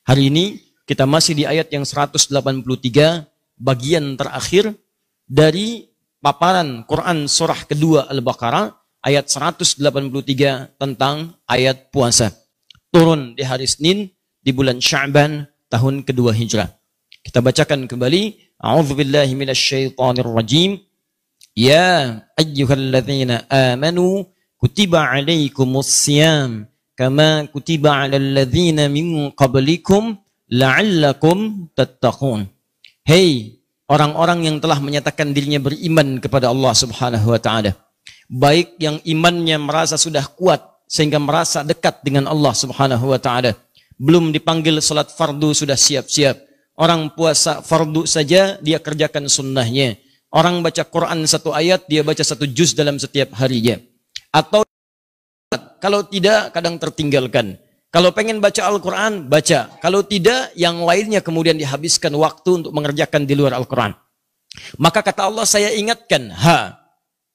Hari ini kita masih di ayat yang 183, bagian terakhir dari paparan Quran surah kedua Al-Baqarah, ayat 183 tentang ayat puasa. Turun di hari Senin di bulan Sya'ban tahun kedua Hijrah. Kita bacakan kembali. A'udzubillahi minasyaitonirrajim. Ya ayyuhalladzina amanu kutiba alaikumus siyam kama kutiba alal ladzina min qablikum la'allakum tattaqun. Hei orang-orang yang telah menyatakan dirinya beriman kepada Allah Subhanahu wa taala, baik yang imannya merasa sudah kuat sehingga merasa dekat dengan Allah Subhanahu wa taala, belum dipanggil salat fardu sudah siap-siap. Orang puasa fardu saja dia kerjakan sunnahnya. Orang baca Quran satu ayat, dia baca satu juz dalam setiap harinya. Atau kalau tidak, kadang tertinggalkan. Kalau pengen baca Al-Quran, baca. Kalau tidak, yang lainnya kemudian dihabiskan waktu untuk mengerjakan di luar Al-Quran. Maka kata Allah, saya ingatkan,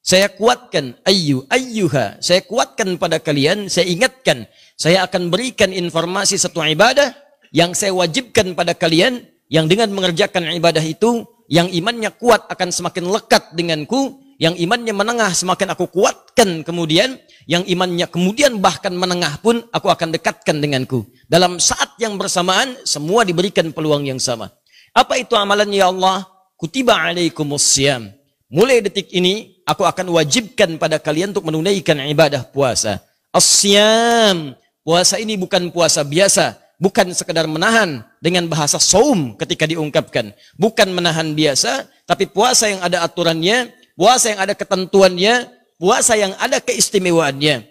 saya kuatkan, ayyuha, saya kuatkan pada kalian, saya ingatkan, saya akan berikan informasi satu ibadah yang saya wajibkan pada kalian, yang dengan mengerjakan ibadah itu, yang imannya kuat akan semakin lekat denganku, yang imannya menengah semakin aku kuatkan kemudian, yang imannya kemudian bahkan menengah pun aku akan dekatkan denganku. Dalam saat yang bersamaan, semua diberikan peluang yang sama. Apa itu amalannya ya Allah? Kutiba alaikumus siyam. Mulai detik ini, aku akan wajibkan pada kalian untuk menunaikan ibadah puasa. As-siyam. Puasa ini bukan puasa biasa. Bukan sekedar menahan dengan bahasa saum ketika diungkapkan. Bukan menahan biasa, tapi puasa yang ada aturannya, puasa yang ada ketentuannya, puasa yang ada keistimewaannya.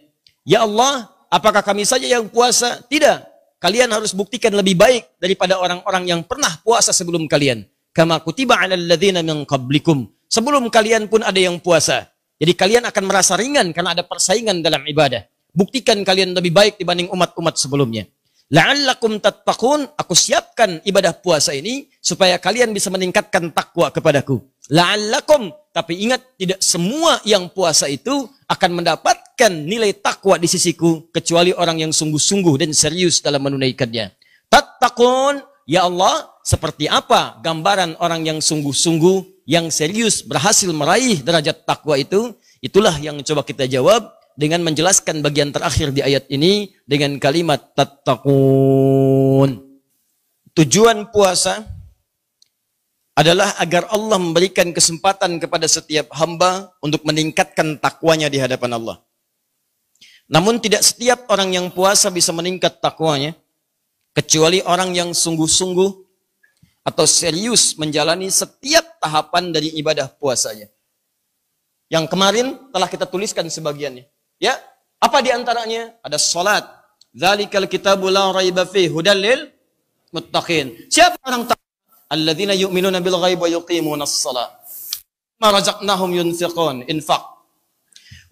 Ya Allah, apakah kami saja yang puasa? Tidak. Kalian harus buktikan lebih baik daripada orang-orang yang pernah puasa sebelum kalian. Kama kutiba 'alal ladzina min qablikum. Sebelum kalian pun ada yang puasa. Jadi kalian akan merasa ringan karena ada persaingan dalam ibadah. Buktikan kalian lebih baik dibanding umat-umat sebelumnya. La'allakum tattaqun, aku siapkan ibadah puasa ini supaya kalian bisa meningkatkan takwa kepadaku. La'allakum, tapi ingat tidak semua yang puasa itu akan mendapatkan nilai takwa di sisiku kecuali orang yang sungguh-sungguh dan serius dalam menunaikannya. Tattaqun, ya Allah, seperti apa gambaran orang yang sungguh-sungguh, yang serius berhasil meraih derajat takwa itu? Itulah yang coba kita jawab dengan menjelaskan bagian terakhir di ayat ini dengan kalimat tattaqun. Tujuan puasa adalah agar Allah memberikan kesempatan kepada setiap hamba untuk meningkatkan takwanya di hadapan Allah. Namun tidak setiap orang yang puasa bisa meningkat takwanya, kecuali orang yang sungguh-sungguh atau serius menjalani setiap tahapan dari ibadah puasanya. Yang kemarin telah kita tuliskan sebagiannya. Ya, apa diantaranya? Ada salat. Dzalikal kitabu la raiba fihi hudal lil muttaqin. Siapa orang takwa? Alladzina yu'minuna bil ghaibi wa yuqimunas shalah. Ma razaqnahum yunfiqun, infaq.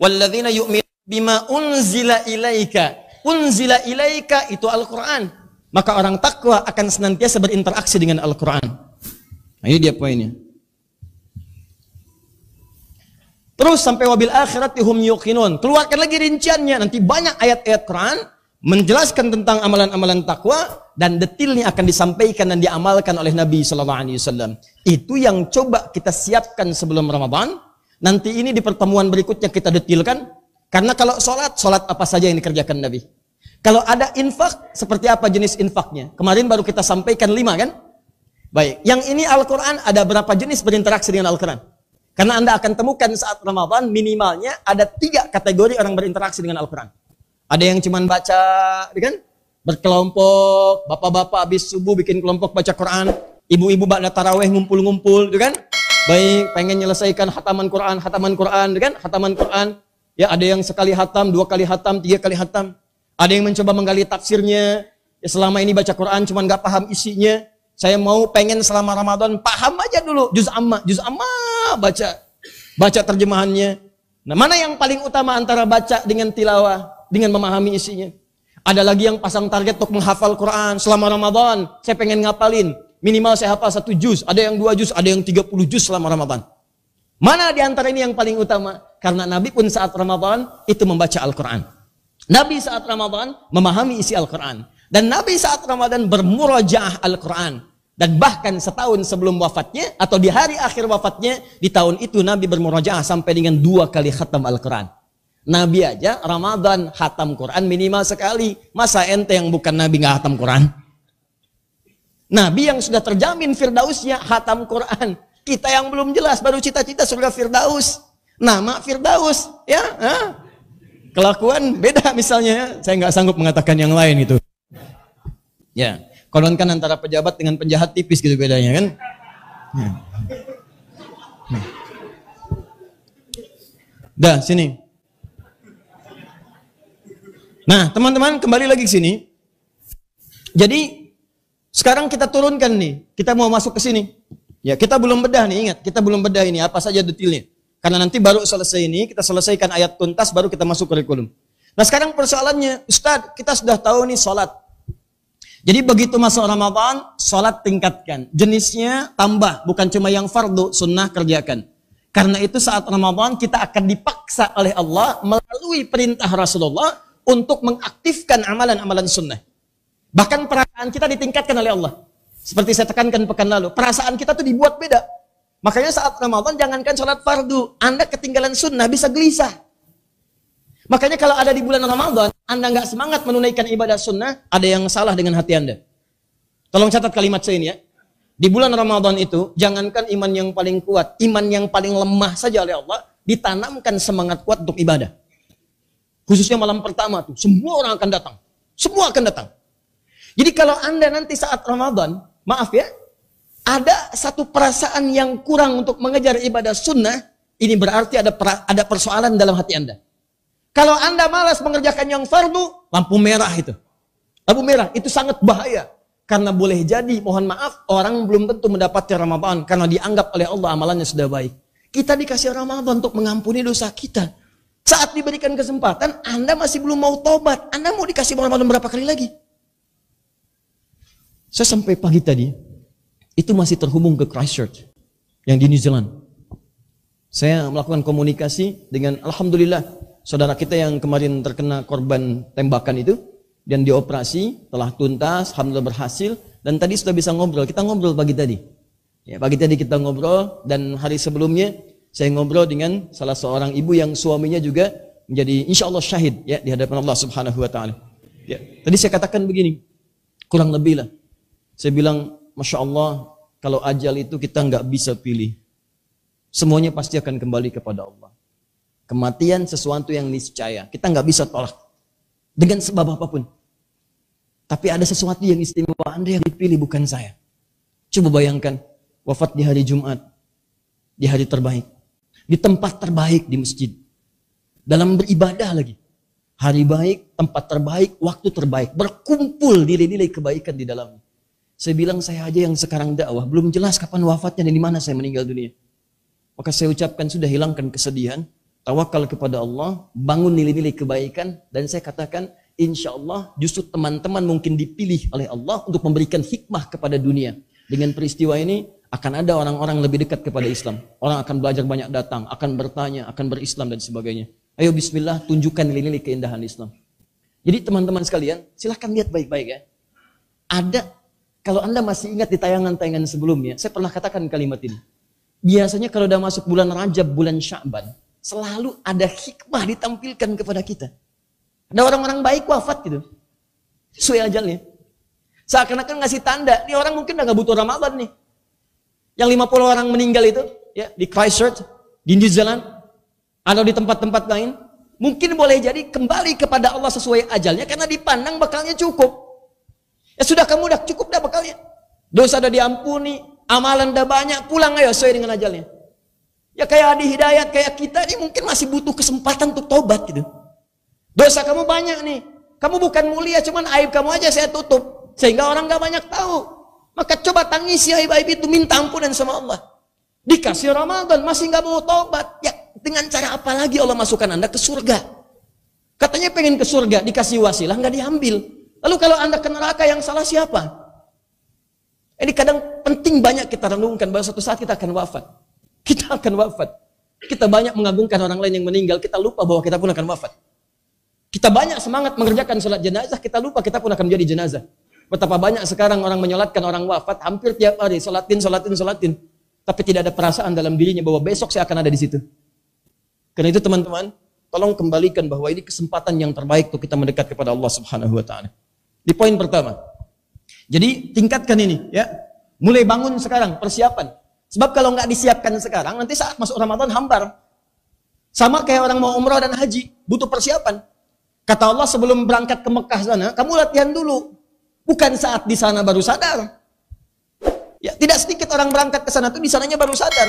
Walladzina yu'minuna bima unzila ilaika. Unzila ilaika itu Al-Qur'an. Maka orang takwa akan senantiasa berinteraksi dengan Al-Qur'an. Nah, ini dia poinnya. Terus sampai wabil akhirati hum yuqinun. Keluarkan lagi rinciannya. Nanti banyak ayat-ayat Quran menjelaskan tentang amalan-amalan takwa dan detailnya akan disampaikan dan diamalkan oleh Nabi sallallahu alaihi wasallam. Itu yang coba kita siapkan sebelum Ramadan. Nanti ini di pertemuan berikutnya kita detailkan. Karena kalau salat apa saja yang dikerjakan Nabi. Kalau ada infak, seperti apa jenis infaknya? Kemarin baru kita sampaikan 5 kan? Baik, yang ini Al-Quran ada berapa jenis berinteraksi dengan Al-Quran? Karena Anda akan temukan saat Ramadan minimalnya ada 3 kategori orang berinteraksi dengan Al-Quran. Ada yang cuma baca, kan? Berkelompok, bapak-bapak habis subuh bikin kelompok baca Quran, ibu-ibu ba'da tarawih ngumpul-ngumpul, kan? Baik, pengen menyelesaikan hataman Quran, kan? Hataman Quran. Ya, ada yang sekali hatam, 2 kali hatam, 3 kali hatam. Ada yang mencoba menggali tafsirnya. Ya, selama ini baca Quran cuma nggak paham isinya. Saya mau pengen selama Ramadan paham aja dulu juz amma baca terjemahannya. Nah, mana yang paling utama antara baca dengan tilawah, dengan memahami isinya? Ada lagi yang pasang target untuk menghafal Quran selama Ramadan. Saya pengen ngapalin, minimal saya hafal 1 juz, ada yang 2 juz, ada yang 30 juz selama Ramadan. Mana di antara ini yang paling utama? Karena Nabi pun saat Ramadan itu membaca Al-Quran. Nabi saat Ramadan memahami isi Al-Quran. Dan Nabi saat Ramadan bermurojaah Al-Quran. Dan bahkan setahun sebelum wafatnya, atau di hari akhir wafatnya, di tahun itu Nabi bermurojaah sampai dengan 2 kali khatam Al-Quran. Nabi aja Ramadan khatam Quran minimal sekali. Masa ente yang bukan Nabi nggak khatam Quran? Nabi yang sudah terjamin Firdausnya khatam Quran. Kita yang belum jelas, baru cita-cita surga Firdaus. Nama Firdaus, ya. Kelakuan beda misalnya. Saya nggak sanggup mengatakan yang lain itu. Ya, konon kan antara pejabat dengan penjahat tipis gitu bedanya kan. Ya. Dah, sini. Nah, teman-teman kembali lagi ke sini. Jadi, sekarang kita turunkan nih. Kita mau masuk ke sini. Ya, kita belum bedah nih, ingat. Kita belum bedah ini, apa saja detailnya. Karena nanti baru selesai ini, kita selesaikan ayat tuntas, baru kita masuk kurikulum. Nah, sekarang persoalannya, Ustadz, kita sudah tahu nih sholat. Jadi begitu masuk Ramadan, sholat tingkatkan. Jenisnya tambah, bukan cuma yang fardu, sunnah kerjakan. Karena itu saat Ramadan kita akan dipaksa oleh Allah melalui perintah Rasulullah untuk mengaktifkan amalan-amalan sunnah. Bahkan perasaan kita ditingkatkan oleh Allah. Seperti saya tekankan pekan lalu, perasaan kita tuh dibuat beda. Makanya saat Ramadan jangankan sholat fardu, Anda ketinggalan sunnah bisa gelisah. Makanya kalau ada di bulan Ramadan, Anda nggak semangat menunaikan ibadah sunnah, ada yang salah dengan hati Anda. Tolong catat kalimat saya ini ya. Di bulan Ramadan itu, jangankan iman yang paling kuat, iman yang paling lemah saja oleh Allah, ditanamkan semangat kuat untuk ibadah. Khususnya malam pertama tuh, semua orang akan datang. Semua akan datang. Jadi kalau Anda nanti saat Ramadan, maaf ya, ada satu perasaan yang kurang untuk mengejar ibadah sunnah, ini berarti ada persoalan dalam hati Anda. Kalau Anda malas mengerjakan yang fardu, lampu merah itu. Lampu merah itu sangat bahaya. Karena boleh jadi, mohon maaf, orang belum tentu mendapati Ramadan. Karena dianggap oleh Allah amalannya sudah baik. Kita dikasih Ramadan untuk mengampuni dosa kita. Saat diberikan kesempatan, Anda masih belum mau tobat. Anda mau dikasih Ramadan berapa kali lagi? Saya sampai pagi tadi, itu masih terhubung ke Christchurch, yang di New Zealand. Saya melakukan komunikasi dengan, alhamdulillah, saudara kita yang kemarin terkena korban tembakan itu, dan dioperasi, telah tuntas, alhamdulillah berhasil, dan tadi sudah bisa ngobrol. Kita ngobrol pagi tadi. Ya, pagi tadi kita ngobrol, dan hari sebelumnya, saya ngobrol dengan salah seorang ibu yang suaminya juga menjadi insya Allah syahid ya, di hadapan Allah Subhanahu wa Ta'ala. Ya, tadi saya katakan begini, kurang lebih lah. Saya bilang, Masya Allah, kalau ajal itu kita nggak bisa pilih. Semuanya pasti akan kembali kepada Allah. Kematian sesuatu yang niscaya. Kita nggak bisa tolak. Dengan sebab apapun. Tapi ada sesuatu yang istimewa. Anda yang dipilih, bukan saya. Coba bayangkan, wafat di hari Jumat. Di hari terbaik. Di tempat terbaik di masjid. Dalam beribadah lagi. Hari baik, tempat terbaik, waktu terbaik. Berkumpul nilai-nilai kebaikan di dalamnya. Saya bilang, saya aja yang sekarang dakwah, belum jelas kapan wafatnya dan di mana saya meninggal dunia. Maka saya ucapkan, sudah hilangkan kesedihan, tawakal kepada Allah, bangun nilai-nilai kebaikan, dan saya katakan, insya Allah justru teman-teman mungkin dipilih oleh Allah untuk memberikan hikmah kepada dunia. Dengan peristiwa ini, akan ada orang-orang lebih dekat kepada Islam. Orang akan belajar banyak datang, akan bertanya, akan berislam dan sebagainya. Ayo bismillah, tunjukkan nilai-nilai keindahan Islam. Jadi teman-teman sekalian, silahkan lihat baik-baik ya. Ada, kalau Anda masih ingat di tayangan-tayangan sebelumnya, saya pernah katakan kalimat ini. Biasanya kalau udah masuk bulan Rajab, bulan Sya'ban, selalu ada hikmah ditampilkan kepada kita. Ada orang-orang baik wafat gitu. Sesuai ajalnya. Seakan-akan ngasih tanda, ini orang mungkin udah gak butuh Ramadan nih. Yang 50 orang meninggal itu, ya di Christchurch, di New Zealand, atau di tempat-tempat lain, mungkin boleh jadi kembali kepada Allah sesuai ajalnya, karena dipandang bakalnya cukup. Ya sudah, kamu udah cukup dah bekalnya. Dosa udah diampuni, amalan udah banyak, pulang ayo sesuai dengan ajalnya. Ya kayak Adi Hidayat, kayak kita ini mungkin masih butuh kesempatan untuk tobat gitu. Dosa kamu banyak nih. Kamu bukan mulia, cuman aib kamu aja saya tutup. Sehingga orang gak banyak tahu. Maka coba tangisi aib-aib itu, minta ampunan sama Allah. Dikasih Ramadan, masih gak mau tobat. Ya dengan cara apa lagi Allah masukkan Anda ke surga? Katanya pengen ke surga, dikasih wasilah, gak diambil. Lalu kalau Anda ke neraka, yang salah siapa? Ini kadang penting banyak kita renungkan bahwa suatu saat kita akan wafat. Kita akan wafat. Kita banyak mengagungkan orang lain yang meninggal, kita lupa bahwa kita pun akan wafat. Kita banyak semangat mengerjakan sholat jenazah, kita lupa kita pun akan menjadi jenazah. Betapa banyak sekarang orang menyolatkan orang wafat hampir tiap hari, sholatin. Tapi tidak ada perasaan dalam dirinya bahwa besok saya akan ada di situ. Karena itu teman-teman, tolong kembalikan bahwa ini kesempatan yang terbaik untuk kita mendekat kepada Allah Subhanahu wa taala. Di poin pertama. Jadi tingkatkan ini ya. Mulai bangun sekarang persiapan. Sebab kalau nggak disiapkan sekarang, nanti saat masuk Ramadan hambar. Sama kayak orang mau umrah dan haji, butuh persiapan. Kata Allah sebelum berangkat ke Mekah sana, kamu latihan dulu. Bukan saat di sana baru sadar. Ya, tidak sedikit orang berangkat ke sana tuh di sananya baru sadar.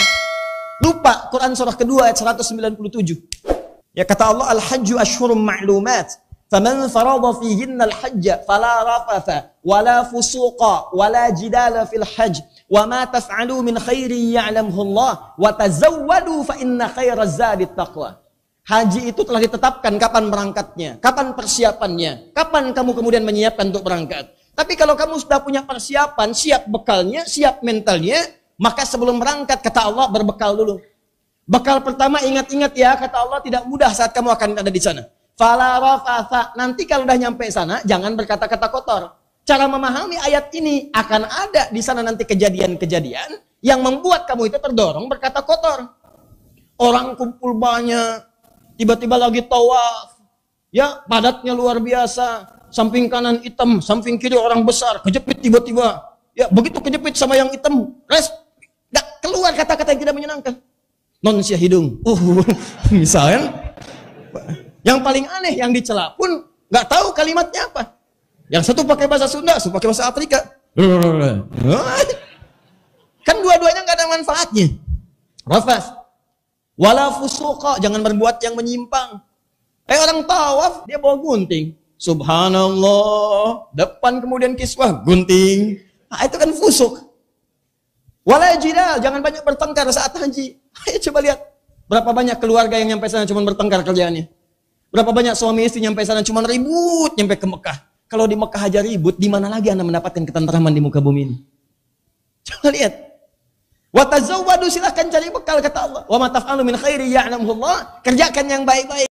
Lupa Quran surah kedua ayat 197. Ya kata Allah al-hajju ashhurum ma'lumat. Faman farada fihinna al-hajja fala rafatha wala fusuqa wala jidala fil hajj wa ma taf'alu min khairin ya'lamhu Allah wa tazawwadu fa inna khairaz zadi taqwa. Haji itu telah ditetapkan kapan berangkatnya, kapan persiapannya, kapan kamu kemudian menyiapkan untuk berangkat. Tapi kalau kamu sudah punya persiapan, siap bekalnya, siap mentalnya, maka sebelum berangkat, kata Allah, berbekal dulu. Bekal pertama, ingat-ingat ya, kata Allah, tidak mudah saat kamu akan ada di sana. Fala rafatha, nanti kalau udah nyampe sana, jangan berkata-kata kotor. Cara memahami ayat ini, akan ada di sana nanti kejadian-kejadian yang membuat kamu itu terdorong berkata kotor. Orang kumpul banyak, tiba-tiba lagi tawaf, ya padatnya luar biasa. Samping kanan hitam, samping kiri orang besar, kejepit tiba-tiba. Ya, begitu kejepit sama yang hitam, gak keluar kata-kata yang tidak menyenangkan. Non sia hidung. Misalnya, yang paling aneh yang dicela pun gak tahu kalimatnya apa. Yang satu pakai bahasa Sunda, satu pakai bahasa Afrika. Kan dua-duanya gak ada manfaatnya. Rafas. Wala fusuqa, jangan berbuat yang menyimpang. Orang tawaf, dia bawa gunting. Subhanallah, depan kemudian kiswah, gunting. Nah, itu kan fusuk. Wala jidal, jangan banyak bertengkar saat haji. Ayo coba lihat, berapa banyak keluarga yang nyampe sana cuma bertengkar kerjaannya. Berapa banyak suami istri nyampe sana cuma ribut nyampe ke Mekah. Kalau di Mekah aja ribut, di mana lagi Anda mendapatkan ketentraman di muka bumi ini? Coba lihat. Wa tazawwadu, silahkan cari bekal kata Allah. Wa ma taf'alu min khairi ya'lamuhu Allah. Kerjakan yang baik-baik.